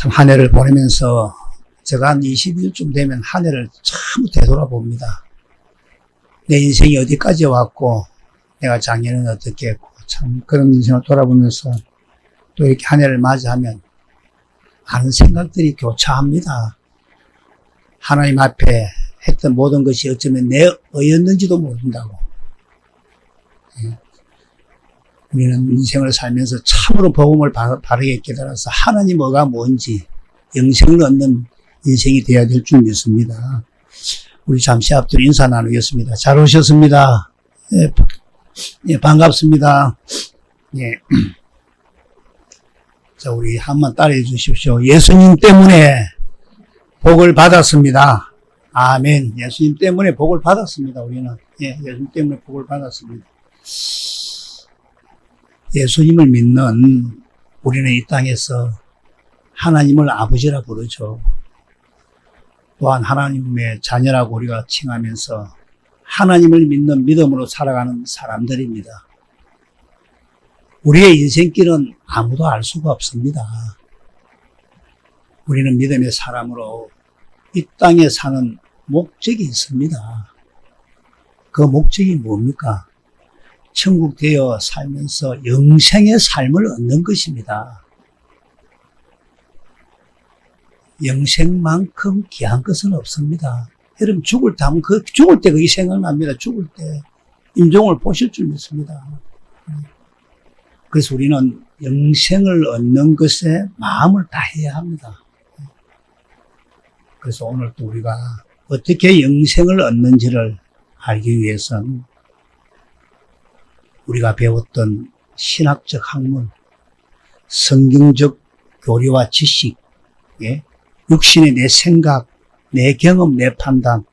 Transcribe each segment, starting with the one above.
참 한 해를 보내면서 제가 한 20일쯤 되면 한 해를 참 되돌아봅니다. 내 인생이 어디까지 왔고 내가 작년에는 어떻게 했고 참 그런 인생을 돌아보면서 또 이렇게 한 해를 맞이하면 많은 생각들이 교차합니다. 하나님 앞에 했던 모든 것이 어쩌면 내 의였는지도 모른다고. 우리는 인생을 살면서 참으로 복음을 바르게 깨달아서 하나님 뭐가 뭔지 영생을 얻는 인생이 되어야 될 줄 믿습니다. 우리 잠시 앞으로 인사 나누겠습니다. 잘 오셨습니다. 예, 반갑습니다. 예. 자, 우리 한번 따라해 주십시오. 예수님 때문에 복을 받았습니다. 아멘. 예수님 때문에 복을 받았습니다. 우리는. 예, 예수님 때문에 복을 받았습니다. 예수님을 믿는 우리는 이 땅에서 하나님을 아버지라 부르죠. 또한 하나님의 자녀라고 우리가 칭하면서 하나님을 믿는 믿음으로 살아가는 사람들입니다. 우리의 인생길은 아무도 알 수가 없습니다. 우리는 믿음의 사람으로 이 땅에 사는 목적이 있습니다. 그 목적이 뭡니까? 천국 되어 살면서 영생의 삶을 얻는 것입니다. 영생만큼 귀한 것은 없습니다. 여러분 죽을 때 하면 죽을 때 그게 생각납니다. 죽을 때 임종을 보실 줄 믿습니다. 그래서 우리는 영생을 얻는 것에 마음을 다해야 합니다. 그래서 오늘 또 우리가 어떻게 영생을 얻는지를 알기 위해서는 우리가 배웠던 신학적 학문, 성경적 교리와 지식, 예? 육신의 내 생각, 내 경험, 내 판단,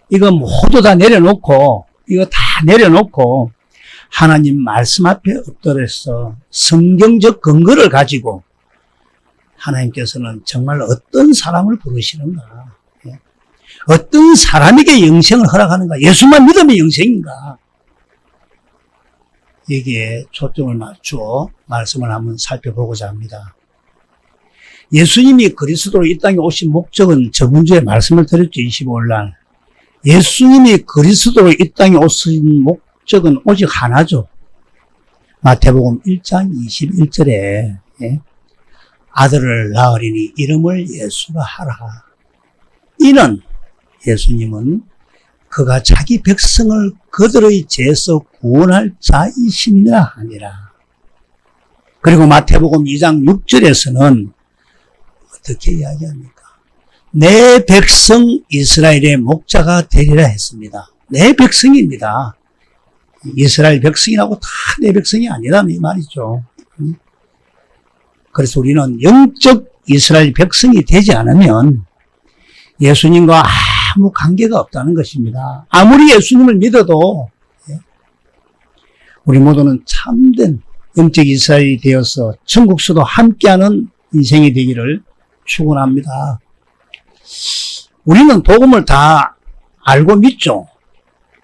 이거 모두 다 내려놓고, 하나님 말씀 앞에 엎드려서 성경적 근거를 가지고 하나님께서는 정말 어떤 사람을 부르시는가, 예? 어떤 사람에게 영생을 허락하는가, 예수만 믿으면 영생인가, 여기에 초점을 맞추어 말씀을 한번 살펴보고자 합니다. 예수님이 그리스도로 이 땅에 오신 목적은 저번 주에 말씀을 드렸죠. 25일날. 예수님이 그리스도로 이 땅에 오신 목적은 오직 하나죠. 마태복음 1장 21절에 예? 아들을 낳으리니 이름을 예수라 하라. 이는 예수님은 그가 자기 백성을 그들의 죄에서 구원할 자이심이라 하니라. 그리고 마태복음 2장 6절에서는 어떻게 이야기합니까? 내 백성 이스라엘의 목자가 되리라 했습니다. 내 백성입니다. 이스라엘 백성이라고 다 내 백성이 아니라는 이 말이죠. 그래서 우리는 영적 이스라엘 백성이 되지 않으면 예수님과 아무 관계가 없다는 것입니다. 아무리 예수님을 믿어도 우리 모두는 참된 영적 이스라엘이 되어서 천국서도 함께하는 인생이 되기를 축원합니다. 우리는 복음을 다 알고 믿죠.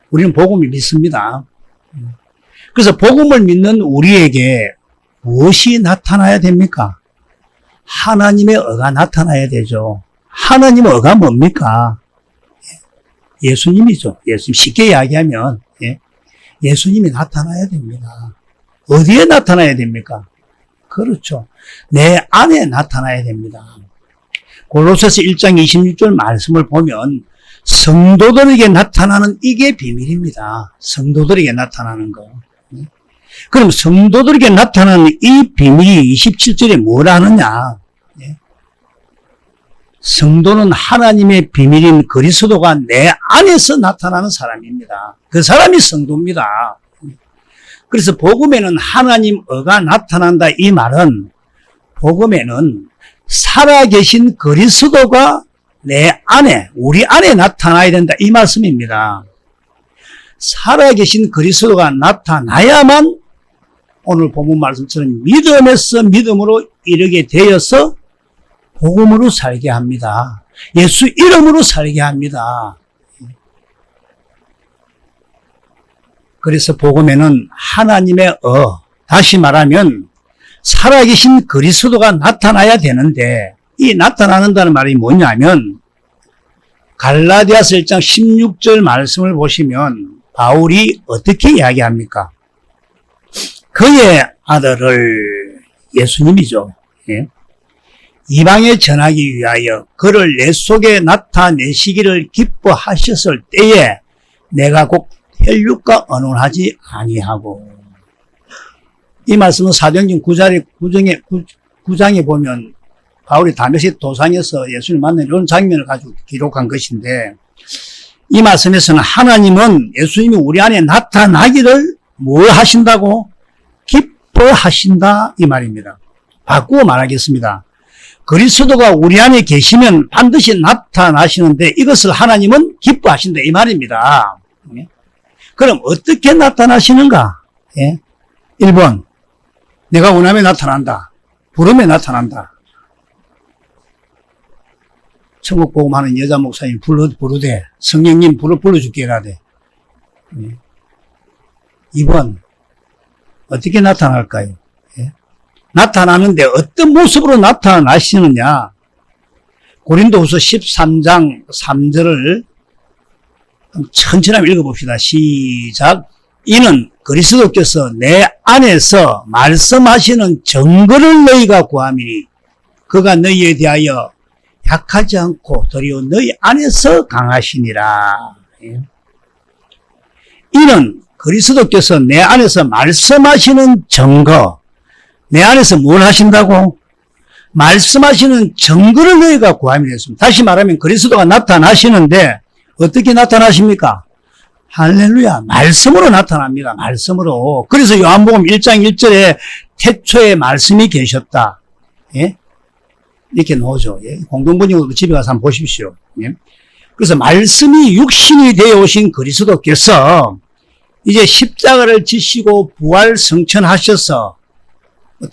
우리는 복음을 믿습니다. 그래서 복음을 믿는 우리에게 무엇이 나타나야 됩니까? 하나님의 의가 나타나야 되죠. 하나님의 의가 뭡니까? 예수님이죠. 예수님. 쉽게 이야기하면 예수님이 나타나야 됩니다. 어디에 나타나야 됩니까? 그렇죠. 내 안에 나타나야 됩니다. 골로새서 1장 26절 말씀을 보면 성도들에게 나타나는 이게 비밀입니다. 성도들에게 나타나는 거. 그럼 성도들에게 나타나는 이 비밀이 27절에 뭘 하느냐? 성도는 하나님의 비밀인 그리스도가 내 안에서 나타나는 사람입니다. 그 사람이 성도입니다. 그래서 복음에는 하나님 의가 나타난다 이 말은 복음에는 살아계신 그리스도가 내 안에, 우리 안에 나타나야 된다 이 말씀입니다. 살아계신 그리스도가 나타나야만 오늘 본문 말씀처럼 믿음에서 믿음으로 이르게 되어서 복음으로 살게 합니다. 예수 이름으로 살게 합니다. 그래서 복음에는 하나님의 다시 말하면 살아계신 그리스도가 나타나야 되는데 이 나타나는다는 말이 뭐냐면 갈라디아서 1장 16절 말씀을 보시면 바울이 어떻게 이야기합니까? 그의 아들을 예수님이죠. 예? 이방에 전하기 위하여 그를 내 속에 나타내시기를 기뻐하셨을 때에 내가 곧 혈육과 언혼하지 아니하고. 이 말씀은 사도행전 9장에 보면 바울이 다메섹 도상에서 예수를 만난 이런 장면을 가지고 기록한 것인데, 이 말씀에서는 하나님은 예수님이 우리 안에 나타나기를 뭘 하신다고? 기뻐하신다, 이 말입니다. 바꾸어 말하겠습니다. 그리스도가 우리 안에 계시면 반드시 나타나시는데 이것을 하나님은 기뻐하신다, 이 말입니다. 그럼 어떻게 나타나시는가? 1번, 내가 원하면 나타난다. 부름에 나타난다. 천국 복음하는 여자 목사님 부르되 성령님 불러줄게 라되. 2번, 어떻게 나타날까요? 나타나는데 어떤 모습으로 나타나시느냐? 고린도후서 13장 3절을 천천히 한번 읽어봅시다. 시작. 이는 그리스도께서 내 안에서 말씀하시는 증거를 너희가 구함이니 그가 너희에 대하여 약하지 않고 도리어 너희 안에서 강하시니라. 이는 그리스도께서 내 안에서 말씀하시는 증거, 내 안에서 뭘 하신다고? 말씀하시는 증거를 너희가 구함이라 했습니다. 다시 말하면 그리스도가 나타나시는데 어떻게 나타나십니까? 할렐루야. 말씀으로 나타납니다. 말씀으로. 그래서 요한복음 1장 1절에 태초에 말씀이 계셨다. 예? 이렇게 나오죠. 예? 공동번역으로 집에 가서 한번 보십시오. 예? 그래서 말씀이 육신이 되어 오신 그리스도께서 이제 십자가를 지시고 부활 성천하셔서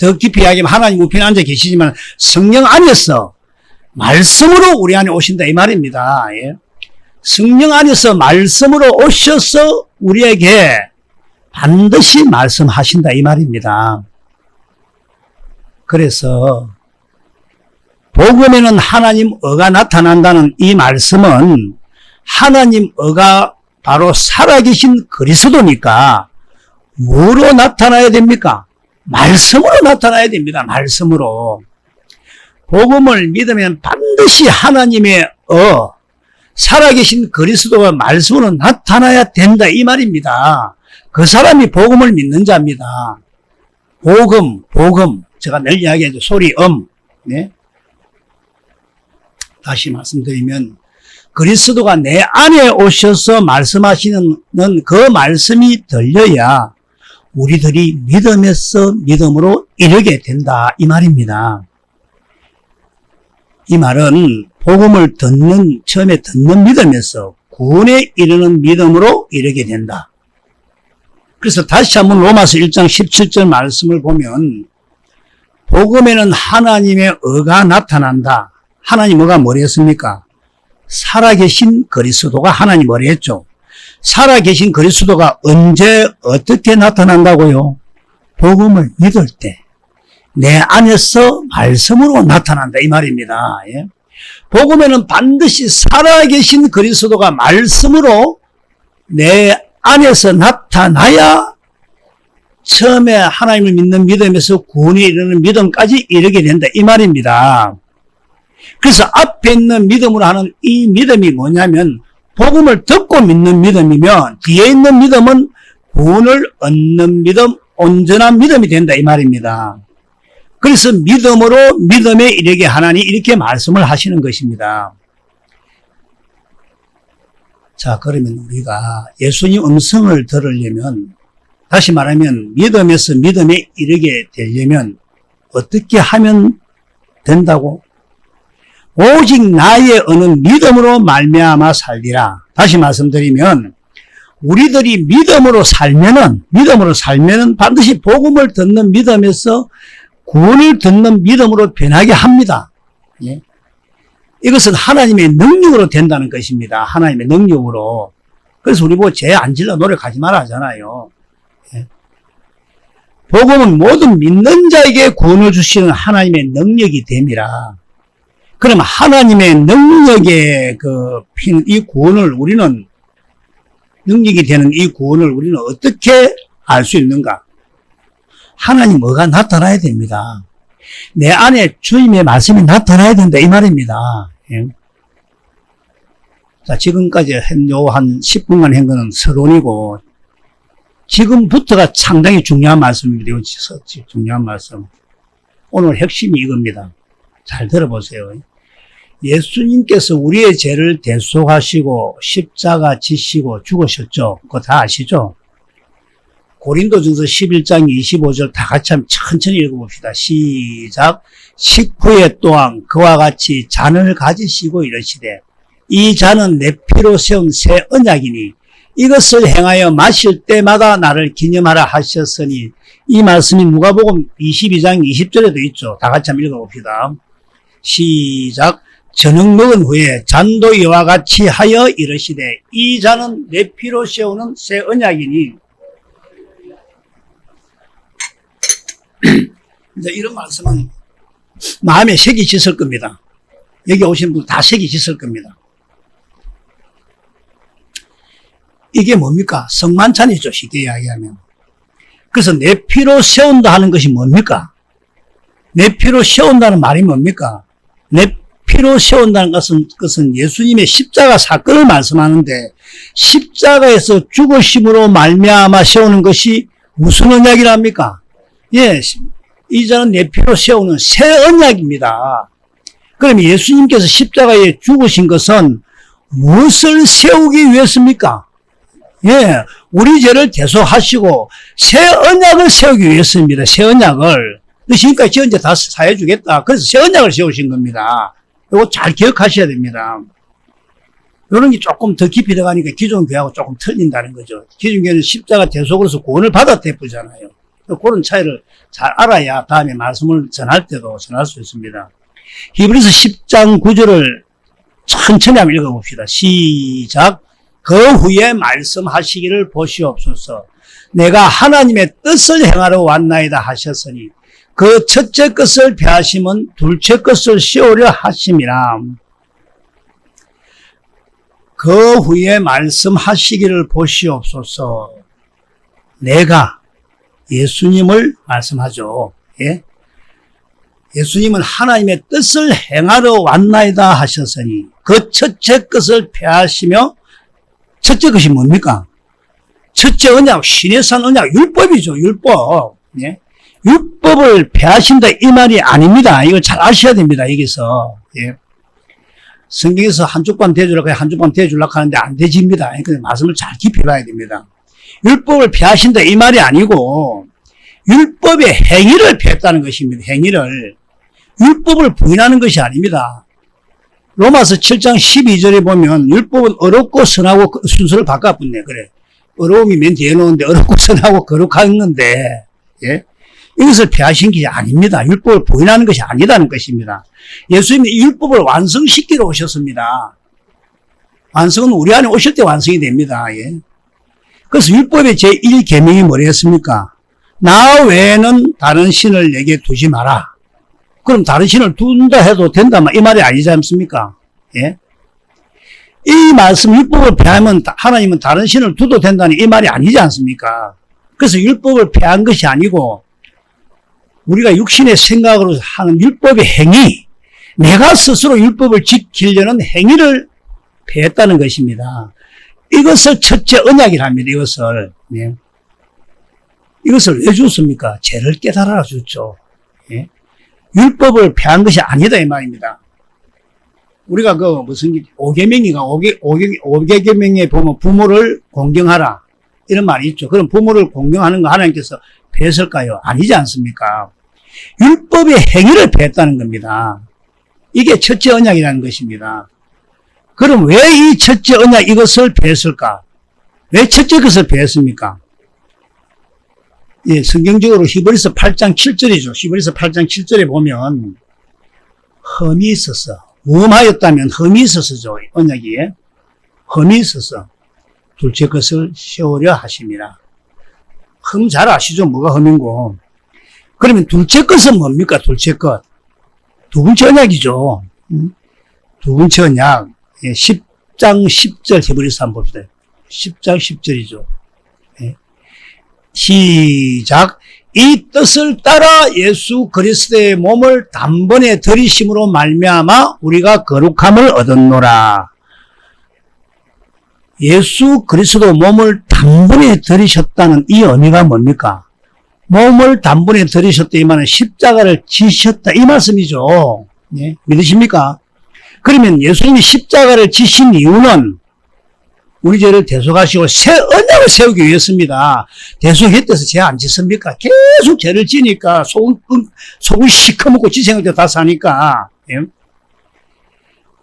더 깊이 이야기하면 하나님 우편에 앉아 계시지만 성령 안에서 말씀으로 우리 안에 오신다 이 말입니다. 예? 성령 안에서 말씀으로 오셔서 우리에게 반드시 말씀하신다 이 말입니다. 그래서 복음에는 하나님 어가 나타난다는 이 말씀은 하나님 어가 바로 살아계신 그리스도니까 뭐로 나타나야 됩니까? 말씀으로 나타나야 됩니다. 말씀으로. 복음을 믿으면 반드시 하나님의 살아계신 그리스도가 말씀으로 나타나야 된다 이 말입니다. 그 사람이 복음을 믿는 자입니다. 복음. 제가 늘 이야기하죠. 소리, 네? 다시 말씀드리면 그리스도가 내 안에 오셔서 말씀하시는 그 말씀이 들려야 우리들이 믿음에서 믿음으로 이르게 된다 이 말입니다. 이 말은 복음을 처음에 듣는 믿음에서 구원에 이르는 믿음으로 이르게 된다. 그래서 다시 한번 로마서 1장 17절 말씀을 보면 복음에는 하나님의 어가 나타난다. 하나님 어가 뭐랬습니까? 살아계신 그리스도가 하나님 뭐라 했죠? 살아계신 그리스도가 언제 어떻게 나타난다고요? 복음을 믿을 때 내 안에서 말씀으로 나타난다 이 말입니다. 예? 복음에는 반드시 살아계신 그리스도가 말씀으로 내 안에서 나타나야 처음에 하나님을 믿는 믿음에서 구원에 이르는 믿음까지 이르게 된다 이 말입니다. 그래서 앞에 있는 믿음으로 하는 이 믿음이 뭐냐면 복음을 듣고 믿는 믿음이면 뒤에 있는 믿음은 구원을 얻는 믿음, 온전한 믿음이 된다 이 말입니다. 그래서 믿음으로 믿음에 이르게 하나니 이렇게 말씀을 하시는 것입니다. 자, 그러면 우리가 예수님 음성을 들으려면 다시 말하면 믿음에서 믿음에 이르게 되려면 어떻게 하면 된다고? 오직 나의 어는 믿음으로 말미암아 살리라. 다시 말씀드리면 우리들이 믿음으로 살면은 반드시 복음을 듣는 믿음에서 구원을 듣는 믿음으로 변하게 합니다. 예? 이것은 하나님의 능력으로 된다는 것입니다. 하나님의 능력으로. 그래서 우리 보고 죄 안 질러 노력하지 말아 하잖아요. 예? 복음은 모든 믿는 자에게 구원을 주시는 하나님의 능력이 됨이라. 그럼 하나님의 능력의 이 구원을 우리는, 능력이 되는 이 구원을 우리는 어떻게 알 수 있는가? 하나님 뭐가 나타나야 됩니다. 내 안에 주님의 말씀이 나타나야 된다, 이 말입니다. 예. 자, 지금까지 한 10분간 한 거는 서론이고, 지금부터가 상당히 중요한 말씀입니다. 중요한 말씀. 오늘 핵심이 이겁니다. 잘 들어보세요. 예수님께서 우리의 죄를 대속하시고 십자가 지시고 죽으셨죠. 그거 다 아시죠? 고린도전서 11장 25절 다 같이 한번 천천히 읽어봅시다. 시작. 식후에 또한 그와 같이 잔을 가지시고 이러시되 이 잔은 내 피로 세운 새 언약이니 이것을 행하여 마실 때마다 나를 기념하라 하셨으니, 이 말씀이 누가복음 22장 20절에도 있죠. 다 같이 한번 읽어봅시다. 시작. 저녁 먹은 후에 잔도 이와 같이 하여 이르시되 이 잔은 내 피로 세우는 새 언약이니. 이제 이런 말씀은 마음에 색이 짙을 겁니다. 여기 오신 분 다 색이 짙을 겁니다. 이게 뭡니까? 성만찬이죠, 쉽게 이야기하면. 그래서 내 피로 세운다 하는 것이 뭡니까? 내 피로 세운다는 말이 뭡니까? 내 피로 세운다는 것은 예수님의 십자가 사건을 말씀하는데, 십자가에서 죽으심으로 말미암아 세우는 것이 무슨 언약이랍니까? 예, 이 잔은 내 피로 세우는 새 언약입니다. 그럼 예수님께서 십자가에 죽으신 것은 무엇을 세우기 위해서입니까? 예, 우리 죄를 대속하시고 새 언약을 세우기 위해서입니다. 새 언약을. 지금까지 지은 죄 다 사해주겠다. 그래서 새 언약을 세우신 겁니다. 이거 잘 기억하셔야 됩니다. 이런 게 조금 더 깊이 들어가니까 기존 교회하고 조금 틀린다는 거죠. 기존 교회는 십자가 대속으로서 구원을 받았대 보잖아요. 그런 차이를 잘 알아야 다음에 말씀을 전할 때도 전할 수 있습니다. 히브리서 10장 9절을 천천히 한번 읽어봅시다. 시작. 그 후에 말씀하시기를 보시옵소서. 내가 하나님의 뜻을 행하러 왔나이다 하셨으니 그 첫째 것을 폐하심은 둘째 것을 씌우려 하심이라. 그 후에 말씀하시기를 보시옵소서. 내가 예수님을 말씀하죠. 예? 예수님은 하나님의 뜻을 행하러 왔나이다 하셨으니 그 첫째 것을 폐하시며, 첫째 것이 뭡니까? 첫째 언약, 시내산 언약, 율법이죠, 율법. 예? 율법을 폐하신다 이 말이 아닙니다. 이걸 잘 아셔야 됩니다, 여기서. 예? 성경에서 한쪽 밤 대주려고 한쪽 밤 대주려고 하는데 안 되집니다. 그래서 말씀을 잘 깊이 봐야 됩니다. 율법을 폐하신다 이 말이 아니고 율법의 행위를 폐했다는 것입니다. 행위를. 율법을 부인하는 것이 아닙니다. 로마서 7장 12절에 보면 율법은 어렵고 선하고 순서를 바꿔붙네. 그래. 어려움이 맨 뒤에 놓는데 어렵고 선하고 거룩한 건데, 예? 이것을 폐하신 것이 아닙니다. 율법을 부인하는 것이 아니다는 것입니다. 예수님이 율법을 완성시키러 오셨습니다. 완성은 우리 안에 오실 때 완성이 됩니다. 예? 그래서 율법의 제1계명이 뭐랬습니까? 나 외에는 다른 신을 내게 두지 마라. 그럼 다른 신을 둔다 해도 된다, 이 말이 아니지 않습니까? 예? 이 말씀, 율법을 폐하면 하나님은 다른 신을 두도 된다는 이 말이 아니지 않습니까? 그래서 율법을 폐한 것이 아니고, 우리가 육신의 생각으로 하는 율법의 행위, 내가 스스로 율법을 지키려는 행위를 폐했다는 것입니다. 이것을 첫째 언약이랍니다, 이것을. 예? 이것을 왜 줬습니까? 죄를 깨달아 줬죠. 예? 율법을 폐한 것이 아니다, 이 말입니다. 우리가 무슨, 5계명에 보면 부모를 공경하라. 이런 말이 있죠. 그럼 부모를 공경하는 거 하나님께서 폐했을까요? 아니지 않습니까? 율법의 행위를 폐했다는 겁니다. 이게 첫째 언약이라는 것입니다. 그럼 왜 이 첫째 언약 이것을 폐했을까? 왜 첫째 것을 폐했습니까? 예, 성경적으로 히브리서 8장 7절이죠. 히브리서 8장 7절에 보면 흠이 있었어. 무험하였다면 흠이 있었어죠. 언약이. 흠이 있었어. 둘째 것을 세우려 하심이라. 흠 잘 아시죠? 뭐가 흠인고. 그러면 둘째 것은 뭡니까? 둘째 것. 두 번째 언약이죠. 두 번째 언약, 10장 10절 히브리서 한번 봅시다. 10장 10절이죠. 시작. 이 뜻을 따라 예수 그리스도의 몸을 단번에 들이심으로 말미암아 우리가 거룩함을 얻었노라. 예수 그리스도 몸을 단번에 들이셨다는 이 의미가 뭡니까? 몸을 단번에 들이셨다 이 말은 십자가를 지셨다 이 말씀이죠. 네? 믿으십니까? 그러면 예수님이 십자가를 지신 이유는 우리 죄를 대속하시고 새 언약을 세우기 위해서입니다. 대속했대서 죄 안 짓습니까? 계속 죄를 지니까 속을 시커멓고 지 생각대로 다 사니까. 예?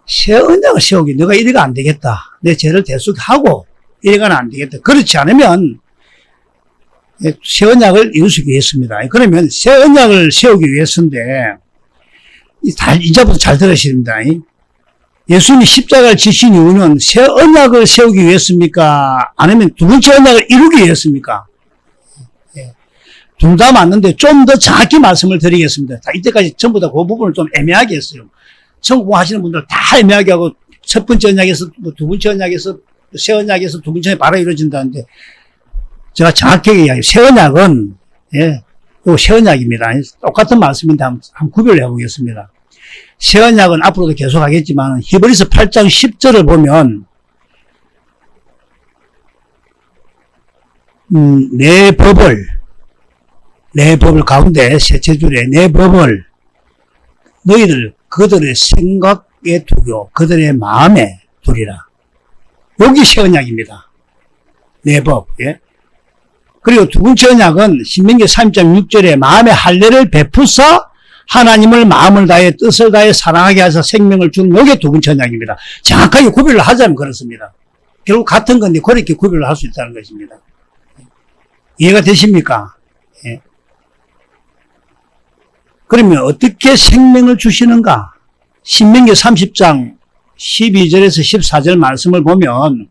새 언약을 세우기 내가 이래가 안 되겠다. 내 죄를 대속하고 이래가는 안 되겠다. 그렇지 않으면 새 언약을 이루기 위해서입니다. 그러면 새 언약을 세우기 위해서인데 이제부터 잘 들으셔야 됩니다. 예수님이 십자가를 지신 이유는 새 언약을 세우기 위해서입니까? 아니면 두 번째 언약을 이루기 위해서입니까? 둘 다 맞는데 좀 더 정확히 말씀을 드리겠습니다. 이때까지 전부 다 그 부분을 좀 애매하게 했어요. 천국 하시는 분들 다 애매하게 하고 첫 번째 언약에서 두 번째 언약에서 새 언약에서 두 번째 바로 이루어진다는데 제가 정확하게 이야기해요. 새 언약은 이거 새 언약입니다. 똑같은 말씀인데 한번 구별을 해보겠습니다. 새 언약은 앞으로도 계속 하겠지만 히브리서 8장 10절을 보면 내 법을 가운데 셋째 줄에 내 법을 너희들 그들의 생각에 두고 그들의 마음에 두리라. 여기 새 언약입니다. 내 법. 예? 그리고 두 번째 언약은 신명기 3.6절에 마음의 할례를 베푸사 하나님을 마음을 다해 뜻을 다해 사랑하게 하셔 생명을 준 요게 두 번째 언약입니다. 정확하게 구별을 하자면 그렇습니다. 결국 같은 건데 그렇게 구별을 할 수 있다는 것입니다. 이해가 되십니까? 예. 그러면 어떻게 생명을 주시는가? 신명기 30장 12절에서 14절 말씀을 보면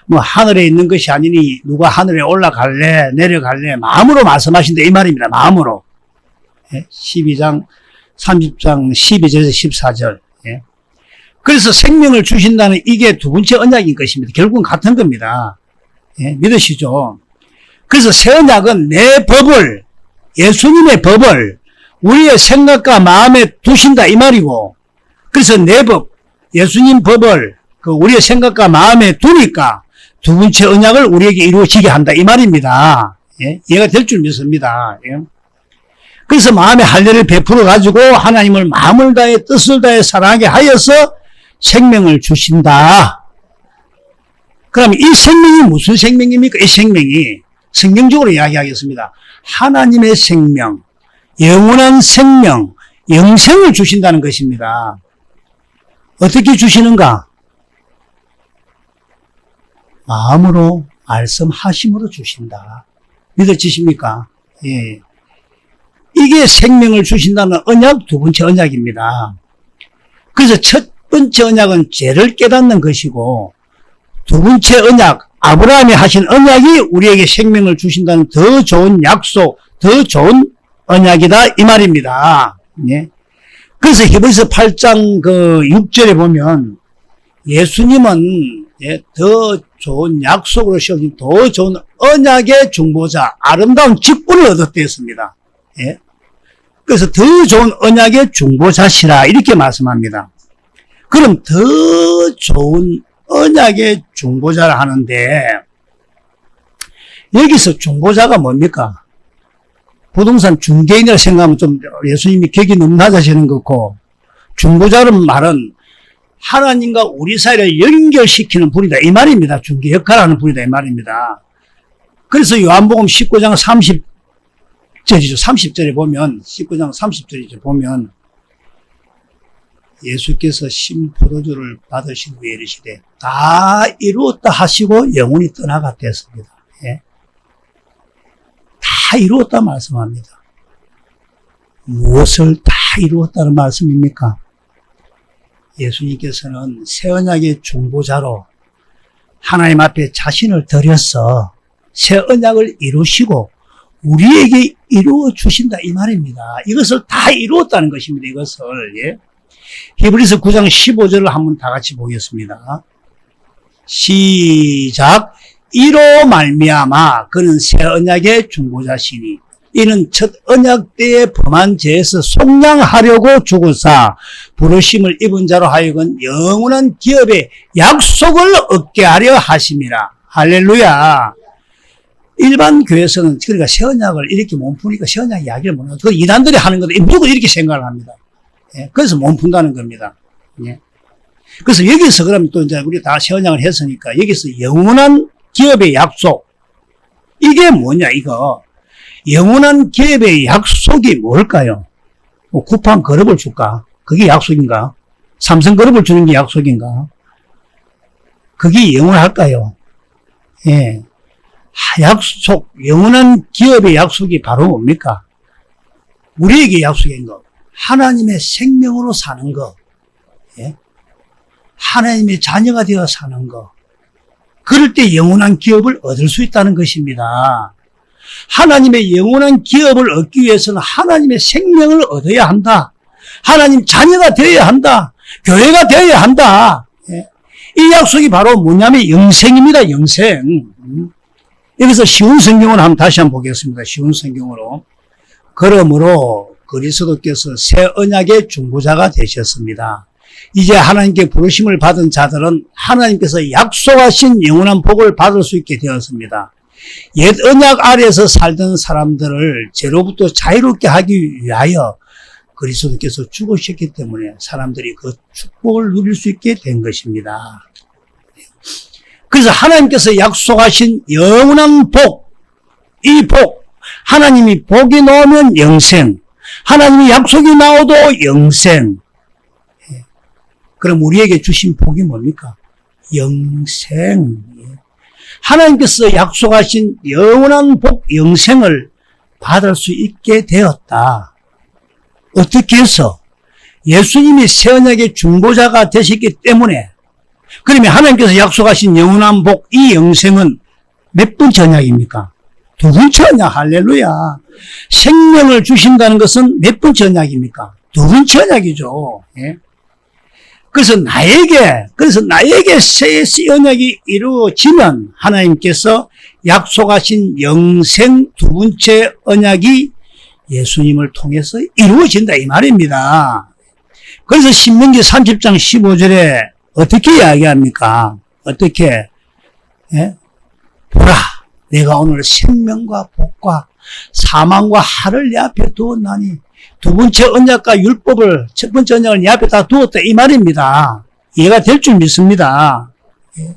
뭐 하늘에 있는 것이 아니니 누가 하늘에 올라갈래 내려갈래 마음으로 말씀하신다 이 말입니다. 마음으로. 12장 30장 12절에서 14절. 그래서 생명을 주신다는 이게 두 번째 언약인 것입니다. 결국은 같은 겁니다. 믿으시죠? 그래서 새 언약은 내 법을 예수님의 법을 우리의 생각과 마음에 두신다 이 말이고 그래서 내 법 예수님 법을 우리의 생각과 마음에 두니까 두 번째 언약을 우리에게 이루어지게 한다 이 말입니다. 이해가 될 줄 믿습니다. 그래서 마음의 할례를 베풀어 가지고 하나님을 마음을 다해 뜻을 다해 사랑하게 하여서 생명을 주신다. 그럼 이 생명이 무슨 생명입니까? 이 생명이 성경적으로 이야기하겠습니다. 하나님의 생명, 영원한 생명, 영생을 주신다는 것입니다. 어떻게 주시는가? 마음으로 말씀하심으로 주신다. 믿어지십니까? 예. 이게 생명을 주신다는 언약 두 번째 언약입니다. 그래서 첫 번째 언약은 죄를 깨닫는 것이고 두 번째 언약 아브라함이 하신 언약이 우리에게 생명을 주신다는 더 좋은 약속, 더 좋은 언약이다 이 말입니다. 예. 그래서 히브리서 8장 6절에 보면 예수님은 더 좋은 약속으로 세워진 더 좋은 언약의 중보자, 아름다운 직분을 얻었댔습니다. 예. 그래서 더 좋은 언약의 중보자시라 이렇게 말씀합니다. 그럼 더 좋은 언약의 중보자를 하는데 여기서 중보자가 뭡니까? 부동산 중개인이라 생각하면 좀 예수님이 격이 너무 낮아지는 것 같고 중보자는 말은 하나님과 우리 사이를 연결시키는 분이다 이 말입니다. 중개 역할하는 분이다 이 말입니다. 그래서 요한복음 19장 30절이죠. 30절에 보면 19장 30절이죠. 보면 예수께서 신포도주를 받으신 후에 이르시되 다 이루었다 하시고 영혼이 떠나갔댔습니다. 예? 다 이루었다 말씀합니다. 무엇을 다 이루었다는 말씀입니까? 예수님께서는 새 언약의 중보자로 하나님 앞에 자신을 드려서 새 언약을 이루시고 우리에게 이루어 주신다 이 말입니다. 이것을 다 이루었다는 것입니다. 이것을. 예? 히브리서 9장 15절을 한번 다 같이 보겠습니다. 시작. 이로 말미암아 그는 새 언약의 중보자시니 이는 첫 언약 때의 범한 죄에서 속량하려고 죽으사 부르심을 입은 자로 하여금 영원한 기업의 약속을 얻게 하려 하심이라. 할렐루야. 일반 교회에서는 그러니까 새 언약을 이렇게 몸푸니까 새 언약 이야기를 못하고 그 이단들이 하는 건데 무조건 이렇게 생각을 합니다. 예, 그래서 몸푼다는 겁니다. 예. 그래서 여기서 그러면 또 이제 우리 다 새 언약을 했으니까 여기서 영원한 기업의 약속. 이게 뭐냐, 이거. 영원한 기업의 약속이 뭘까요? 뭐 쿠팡 그룹을 줄까? 그게 약속인가? 삼성 그룹을 주는 게 약속인가? 그게 영원할까요? 예. 약속, 영원한 기업의 약속이 바로 뭡니까? 우리에게 약속인 거. 하나님의 생명으로 사는 거. 예? 하나님의 자녀가 되어 사는 거. 그럴 때 영원한 기업을 얻을 수 있다는 것입니다. 하나님의 영원한 기업을 얻기 위해서는 하나님의 생명을 얻어야 한다. 하나님 자녀가 되어야 한다. 교회가 되어야 한다. 예. 이 약속이 바로 뭐냐면 영생입니다. 영생. 여기서 쉬운 성경을 한번 다시 한번 보겠습니다. 쉬운 성경으로. 그러므로 그리스도께서 새 언약의 중보자가 되셨습니다. 이제 하나님께 부르심을 받은 자들은 하나님께서 약속하신 영원한 복을 받을 수 있게 되었습니다. 옛 언약 아래에서 살던 사람들을 죄로부터 자유롭게 하기 위하여 그리스도께서 죽으셨기 때문에 사람들이 그 축복을 누릴 수 있게 된 것입니다. 그래서 하나님께서 약속하신 영원한 복, 이 복, 하나님이 복이 나오면 영생, 하나님이 약속이 나오도 영생. 그럼 우리에게 주신 복이 뭡니까? 영생. 하나님께서 약속하신 영원한 복, 영생을 받을 수 있게 되었다. 어떻게 해서? 예수님이 새 언약의 중보자가 되셨기 때문에. 그러면 하나님께서 약속하신 영원한 복, 이 영생은 몇 번째 언약입니까? 두 번째 언약. 할렐루야. 생명을 주신다는 것은 몇 번째 언약입니까? 두 번째 언약이죠. 예? 그래서 나에게 새 언약이 이루어지면 하나님께서 약속하신 영생 두 번째 언약이 예수님을 통해서 이루어진다 이 말입니다. 그래서 신명기 30장 15절에 어떻게 이야기합니까? 어떻게? 예? 보라, 내가 오늘 생명과 복과 사망과 하를 내 앞에 두었나니 두 번째 언약과 율법을 첫 번째 언약을 내 앞에 다 두었다 이 말입니다. 이해가 될 줄 믿습니다. 예.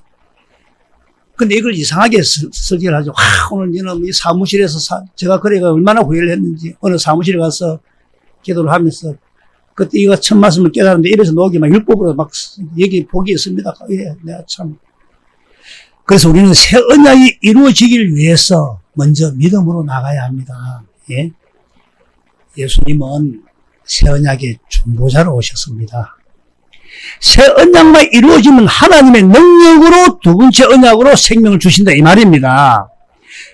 근데 이걸 이상하게 설계를 하죠. 오늘 너는 이 사무실에서 제가 그래가 얼마나 후회를 했는지 어느 사무실에 가서 기도를 하면서 그때 이거 첫 말씀을 깨달았는데 입에서 녹이 막 율법으로 막 여기 복이 있습니다. 예, 내가 참. 그래서 우리는 새 언약이 이루어지길 위해서 먼저 믿음으로 나가야 합니다. 예. 예수님은 새 언약의 중보자로 오셨습니다. 새 언약만 이루어지면 하나님의 능력으로 두 번째 언약으로 생명을 주신다 이 말입니다.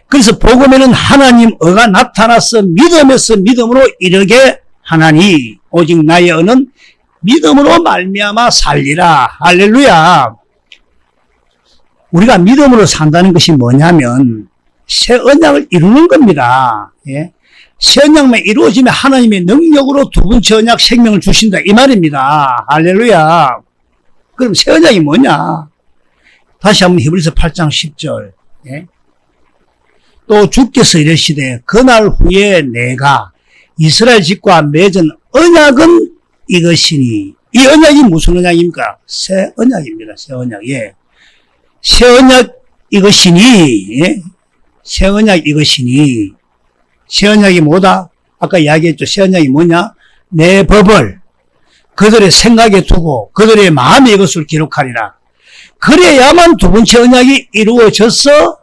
그래서 복음에는 하나님 의가 나타나서 믿음에서 믿음으로 이르게 하나니 오직 나의 의는 믿음으로 말미암아 살리라. 할렐루야. 우리가 믿음으로 산다는 것이 뭐냐면 새 언약을 이루는 겁니다. 예? 새 언약만 이루어지면 하나님의 능력으로 두 번째 언약 생명을 주신다 이 말입니다. 할렐루야. 그럼 새 언약이 뭐냐? 다시 한번 히브리서 8장 10절. 예? 또 주께서 이르시되 그날 후에 내가 이스라엘 집과 맺은 언약은 이것이니. 이 언약이 무슨 언약입니까? 새 언약입니다. 새 언약. 예. 새 언약 이것이니. 예? 새 언약 이것이니. 새 언약이 뭐다? 아까 이야기했죠. 새 언약이 뭐냐? 내 법을 그들의 생각에 두고 그들의 마음에 이것을 기록하리라. 그래야만 두 번째 언약이 이루어져서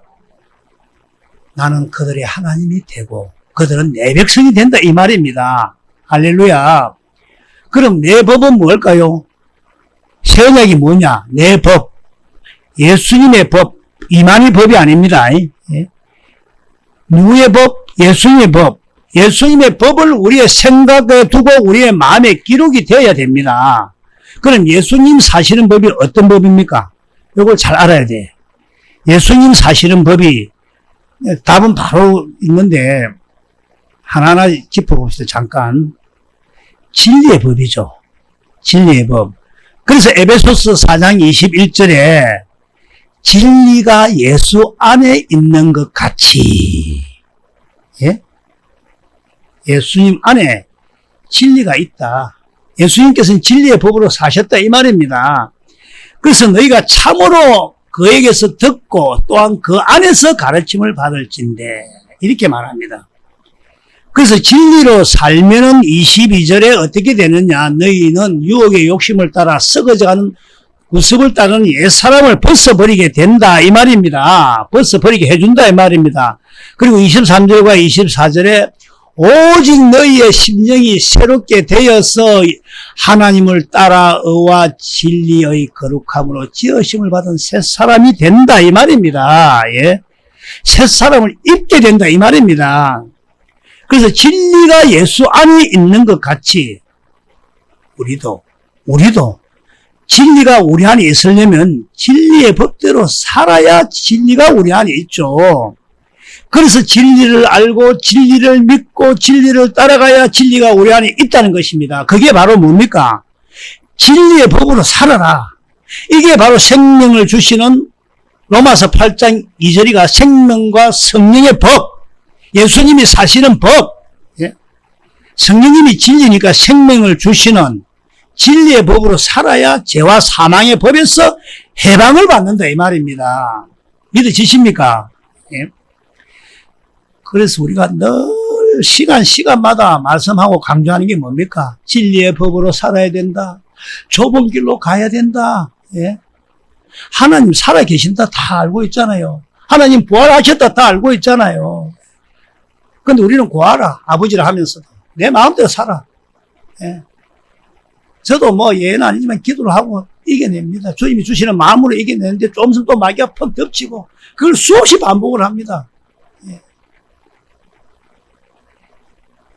나는 그들의 하나님이 되고 그들은 내 백성이 된다 이 말입니다. 할렐루야. 그럼 내 법은 뭘까요? 새 언약이 뭐냐? 내 법. 예수님의 법. 이만희 법이 아닙니다. 예? 누구의 법? 예수님의 법. 예수님의 법을 우리의 생각에 두고 우리의 마음에 기록이 되어야 됩니다. 그럼 예수님 사시는 법이 어떤 법입니까? 이걸 잘 알아야 돼. 예수님 사시는 법이 답은 바로 있는데 하나하나 짚어봅시다. 잠깐. 진리의 법이죠. 진리의 법. 그래서 에베소서 4장 21절에 진리가 예수 안에 있는 것 같이, 예? 예수님 안에 진리가 있다. 예수님께서는 진리의 법으로 사셨다 이 말입니다. 그래서 너희가 참으로 그에게서 듣고 또한 그 안에서 가르침을 받을진대 이렇게 말합니다. 그래서 진리로 살면은 22절에 어떻게 되느냐? 너희는 유혹의 욕심을 따라 썩어져가는 구습을 따르는 옛사람을 벗어버리게 된다 이 말입니다. 벗어버리게 해준다 이 말입니다. 그리고 23절과 24절에 오직 너희의 심령이 새롭게 되어서 하나님을 따라 의와 진리의 거룩함으로 지으심을 받은 새 사람이 된다 이 말입니다. 예? 새 사람을 입게 된다 이 말입니다. 그래서 진리가 예수 안에 있는 것 같이 우리도 진리가 우리 안에 있으려면 진리의 법대로 살아야 진리가 우리 안에 있죠. 그래서 진리를 알고 진리를 믿고 진리를 따라가야 진리가 우리 안에 있다는 것입니다. 그게 바로 뭡니까? 진리의 법으로 살아라. 이게 바로 생명을 주시는 로마서 8장 2절이가 생명과 성령의 법, 예수님이 사시는 법, 예? 성령님이 진리니까 생명을 주시는 진리의 법으로 살아야 죄와 사망의 법에서 해방을 받는다 이 말입니다. 믿어지십니까? 예? 그래서 우리가 늘 시간마다 말씀하고 강조하는 게 뭡니까? 진리의 법으로 살아야 된다. 좁은 길로 가야 된다. 예? 하나님 살아계신다 다 알고 있잖아요. 하나님 부활하셨다 다 알고 있잖아요. 근데 우리는 고아라 아버지라 하면서도 내 마음대로 살아. 예? 저도 뭐 예는 아니지만 기도를 하고 이겨냅니다. 주님이 주시는 마음으로 이겨내는데 좀 있으면 또 마귀가 퍽 덮치고 그걸 수없이 반복을 합니다. 예.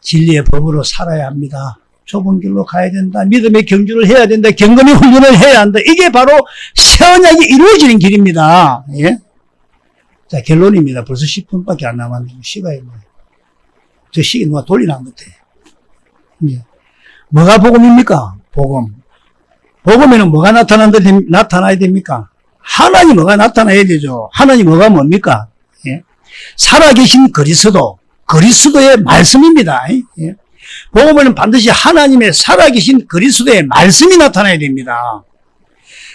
진리의 법으로 살아야 합니다. 좁은 길로 가야 된다. 믿음의 경주를 해야 된다. 경건의 훈련을 해야 한다. 이게 바로 새 언약이 이루어지는 길입니다. 예? 자, 결론입니다. 벌써 10분밖에 안 남았는데 시간이 뭐예요? 저 시계 누가 돌리는 것 같아. 예. 뭐가 복음입니까? 복음. 복음에는 뭐가 나타나야 됩니까? 하나님 뭐가 나타나야 되죠. 하나님 뭐가 뭡니까? 예? 살아계신 그리스도의 말씀입니다. 예? 복음에는 반드시 하나님의 살아계신 그리스도의 말씀이 나타나야 됩니다.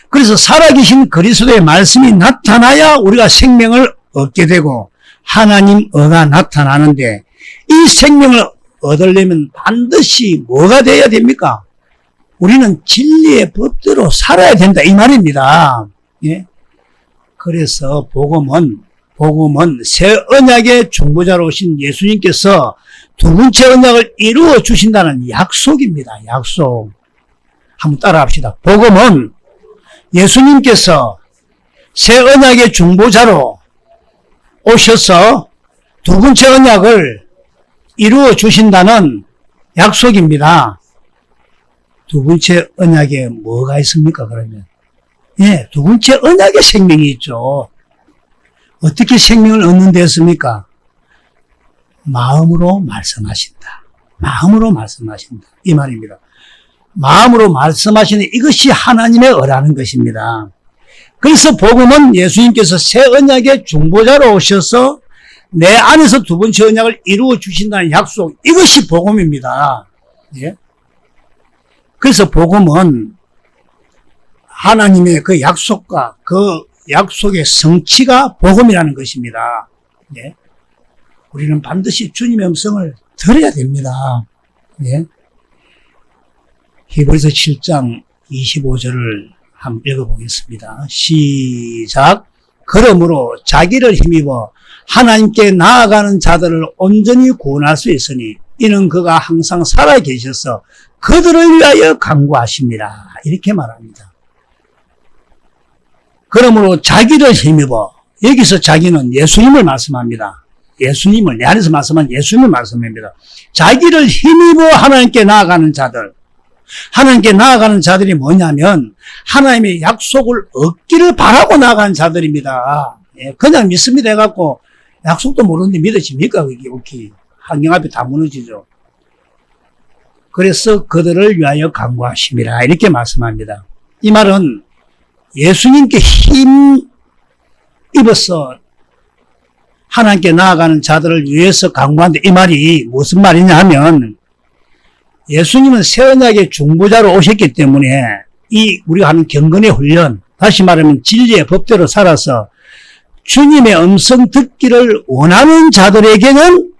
그래서 살아계신 그리스도의 말씀이 나타나야 우리가 생명을 얻게 되고 하나님 의가 나타나는데 이 생명을 얻으려면 반드시 뭐가 돼야 됩니까? 우리는 진리의 법대로 살아야 된다 이 말입니다. 예? 그래서 복음은 새 언약의 중보자로 오신 예수님께서 두 번째 언약을 이루어 주신다는 약속입니다. 약속. 한번 따라합시다. 복음은 예수님께서 새 언약의 중보자로 오셔서 두 번째 언약을 이루어 주신다는 약속입니다. 두 번째 언약에 뭐가 있습니까, 그러면? 예, 두 번째 언약에 생명이 있죠. 어떻게 생명을 얻는 데였습니까? 마음으로 말씀하신다. 마음으로 말씀하신다. 이 말입니다. 마음으로 말씀하시는 이것이 하나님의 의라는 것입니다. 그래서 복음은 예수님께서 새 언약의 중보자로 오셔서 내 안에서 두 번째 언약을 이루어 주신다는 약속, 이것이 복음입니다. 예? 그래서 복음은 하나님의 그 약속과 그 약속의 성취가 복음이라는 것입니다. 예? 우리는 반드시 주님의 음성을 들어야 됩니다. 예? 히브리서 7장 25절을 한번 읽어보겠습니다. 시작. 그러므로 자기를 힘입어 하나님께 나아가는 자들을 온전히 구원할 수 있으니 이는 그가 항상 살아계셔서 그들을 위하여 간구하십니다. 이렇게 말합니다. 그러므로 자기를 힘입어, 여기서 자기는 예수님을 말씀합니다. 예수님을, 내 안에서 말씀한 예수님을 말씀합니다. 자기를 힘입어 하나님께 나아가는 자들, 하나님께 나아가는 자들이 뭐냐면 하나님의 약속을 얻기를 바라고 나아가는 자들입니다. 예, 그냥 믿습니다 해갖고 약속도 모르는데 믿어집니까? 그게 오케이. 환경 앞에 다 무너지죠. 그래서 그들을 위하여 간구하심이라 이렇게 말씀합니다. 이 말은 예수님께 힘 입어서 하나님께 나아가는 자들을 위해서 간구하는데 이 말이 무슨 말이냐 하면 예수님은 새 언약의 중보자로 오셨기 때문에 이 우리가 하는 경건의 훈련, 다시 말하면 진리의 법대로 살아서 주님의 음성 듣기를 원하는 자들에게는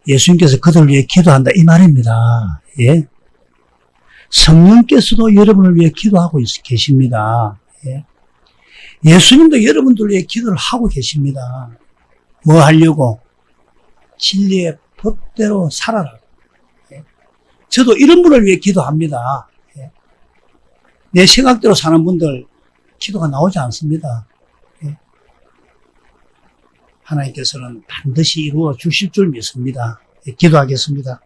예수님께서 그들을 위해 기도한다 이 말입니다. 예. 성령께서도 여러분을 위해 기도하고 계십니다. 예. 예수님도 여러분들 위해 기도를 하고 계십니다. 뭐 하려고? 진리의 법대로 살아라. 예. 저도 이런 분을 위해 기도합니다. 예. 내 생각대로 사는 분들 기도가 나오지 않습니다. 예. 하나님께서는 반드시 이루어 주실 줄 믿습니다. 예. 기도하겠습니다.